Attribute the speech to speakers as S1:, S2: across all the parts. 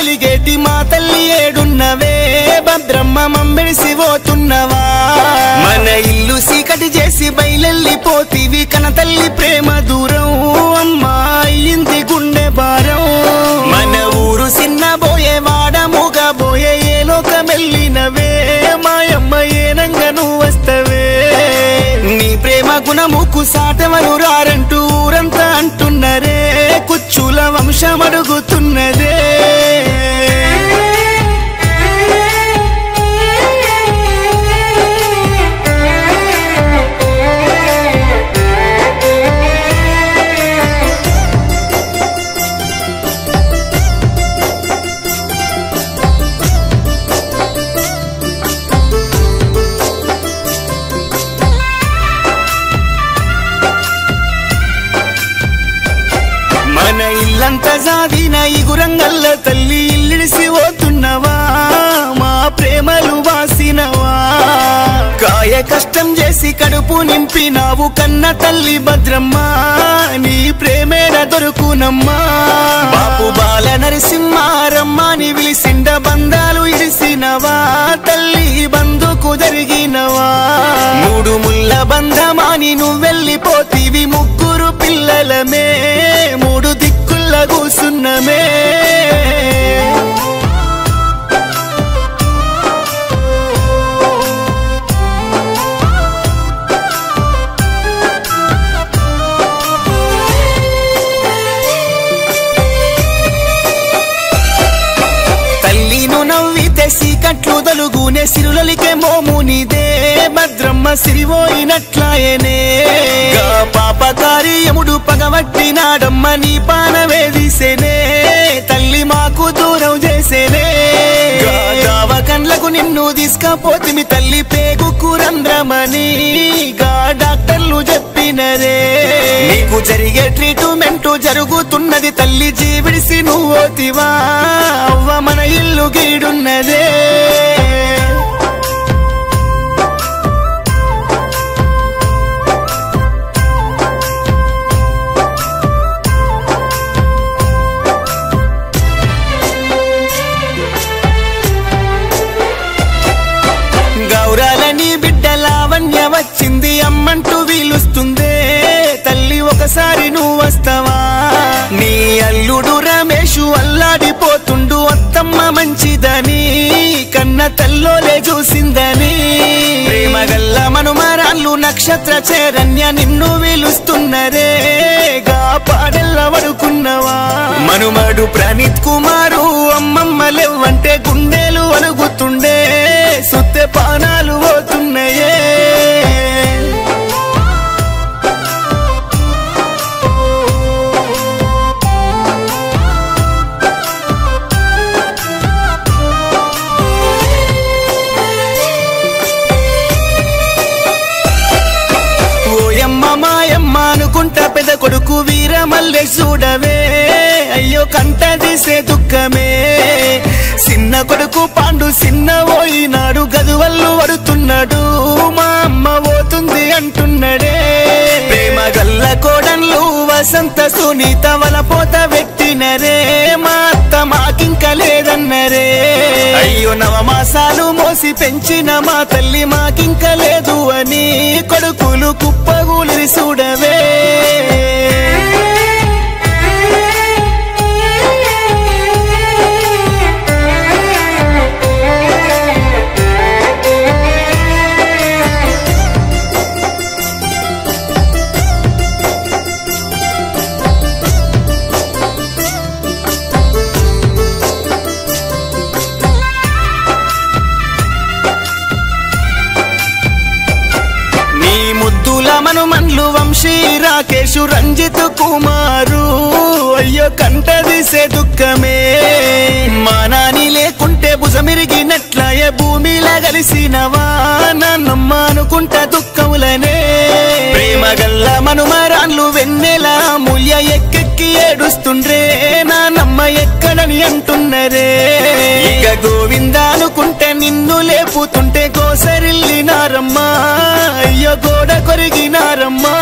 S1: వెలిగేటి మా తల్లి ఏడున్నవే భద్రమ్మ మమ్మిడిసి పోతున్నవా మన ఇల్లు సీకటి చేసి బయలెళ్ళిపోతీవి కన తల్లి ప్రేమ దూరం అమ్మా అయ్యింది గుండె భారం మన ఊరు సిన్నబోయే వాడముగబోయే ఏ లోకమెళ్ళినవే మాయమ్మ ఏనంగా నువ్వు వస్తవే నీ ప్రేమ గుణముకు సాటవను రారంటూ ఊరంతా అంటున్నరే కుచ్చుల వంశం అడుగుతున్నదే ఇల్లంతా సాధిన ఈ గురంగల్ల తల్లి ఇల్లిడిసి పోతున్నవా మా ప్రేమలు వాసినవా కాయ కష్టం చేసి కడుపు నింపినావు కన్న తల్లి భద్రమ్మ నీ ప్రేమేడ దొరుకునమ్మా బాపు బాల నరసింహారమ్మ నీ విలిసిండ బంధాలు ఇడిసినవా తల్లి బంధుకు జరిగినవా మూడు ముళ్ళ బంధమాని నువ్వెళ్ళిపోతీవి ముగ్గురు పిల్లలమే మూడు దిక్కుల కూసున్నమే తల్లిను నవ్వితే సీకట్లు దలుగునే సిరులలికే మోమునిదే భద్రమ్మ సిరివోయినట్లాయనే పాపకారి యముడు పగవట్టినాడమ్మ నీ పానవేదిసేనే తల్లి మాకు దూరం చేసేనే గావ కండ్లకు నిన్ను తీసుకపోతిమి తల్లి పేగు కురంధ్రమని గా డాక్టర్లు చెప్పినరే నీకు జరిగే ట్రీట్మెంట్ జరుగుతున్నది తల్లి జీవిడిసి నువ్వోతివా అవ్వ మన ఇల్లు గీడున్నదే గౌరాలని బిడ్డ లావణ్య వచ్చింది అమ్మంటూ వీలుస్తుందే తల్లి ఒకసారి నువ్వు వస్తావా నీ అల్లుడు రమేషు అల్లాడిపోతుండు అత్తమ్మ మంచిదని కన్న తల్లోలే చూసిందని ప్రేమగల్ల మనుమరాళ్ళు నక్షత్ర చరణ్య నిన్ను వీలుస్తున్నరే గా పాడెల్ల వడుకున్నవా మనుమడు ప్రణీత్ కుమారు అమ్మమ్మ లేవంటే గుండెలు అలుగుతుండే సుత్తె పానాలు పోతున్నాయే మాయమ్మ అనుకుంటా పెద్ద కొడుకు వీరమల్లె చూడవే అయ్యో కంట తీసే దుఃఖమే చిన్న కొడుకు పాండు చిన్న పోయినాడు గదువల్లు వడుతున్నాడు మా అమ్మ పోతుంది అంటున్నాడే ప్రేమ గల్ల కోడన్లు వసంత సునీత వలపోత పెట్టినరే మా అత్త మాకింక లేదన్నరే అయ్యో నవమాసాలు మోసి పెంచిన మా తల్లి మాకింక లేదు అని కొడుకులు కుప్పగూలిరి చూడవే మనుమన్లు వంశీ రాకేషు రంజిత్ కుమారు అయ్యో కంట తీసే దుఃఖమే మా నాని లేకుంటే భుజమిరిగినట్లయే భూమిలా కలిసినవా నాన్నమ్మ అనుకుంటా దుఃఖములనే ప్రేమగల్ల మనుమరాన్లు వెన్నెల మూల్య ఎక్కెక్కి ఏడుస్తుండ్రే నాన్నమ్మ ఎక్కడని అంటున్నరే ఇక గోవింద అనుకుంటే నిన్ను లేపుతుంటే గోసరిల్లినారమ్మా అయ్యో గోడ కొరిగినారమ్మా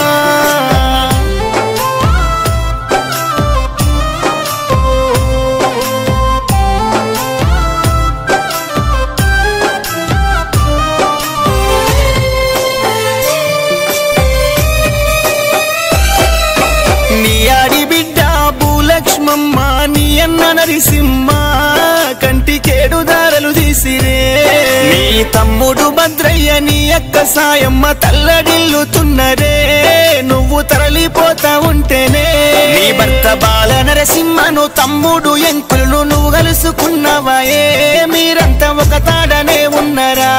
S1: నరసింహ కంటికేడు దారలు తీసిరే నీ తమ్ముడు భద్రయ్య నీ అక్క సాయమ్మ తల్లడిల్లుతున్నరే నువ్వు తరలిపోతా ఉంటేనే నీ భర్త బాల నరసింహను తమ్ముడు ఎంకులను నువ్వు కలుసుకున్నావాయే మీరంతా ఒక తాడనే ఉన్నరా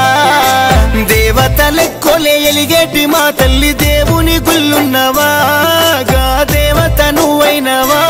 S1: దేవత లెక్కొలే ఎలిగేటి మా తల్లి దేవుని గుళ్ళున్నవా గా దేవత నువ్వైనవా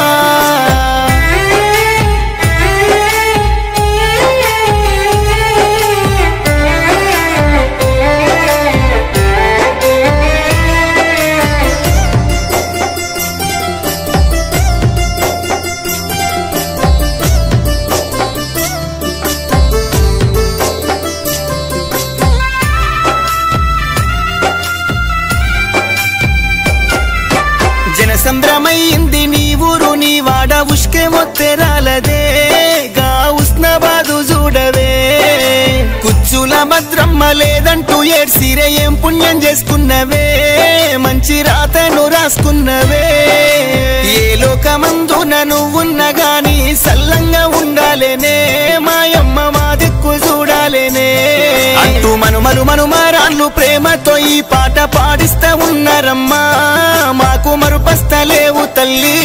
S1: సంద్రమైంది నీ ఊరు నీ వాడ ఉష్కే మొత్తెరాలదే గా ఉస్నాబాదు చూడవే కుచ్చుల భద్రమ్మ లేదంటూ ఏడ్సిరే ఏం పుణ్యం చేసుకున్నవే మంచి రాతను రాసుకున్నవే ఏ లోకమందున నువ్వున్న గాని సల్లంగా ఉండాలేనే మాయమ్మ మా దిక్కు చూడాలేనే అంటూ మనుమారాళ్ళు ప్రేమతో ఈ పాట పాడిస్తా ఉన్నారమ్మా మాకు మరుపస్తలేవు తల్లి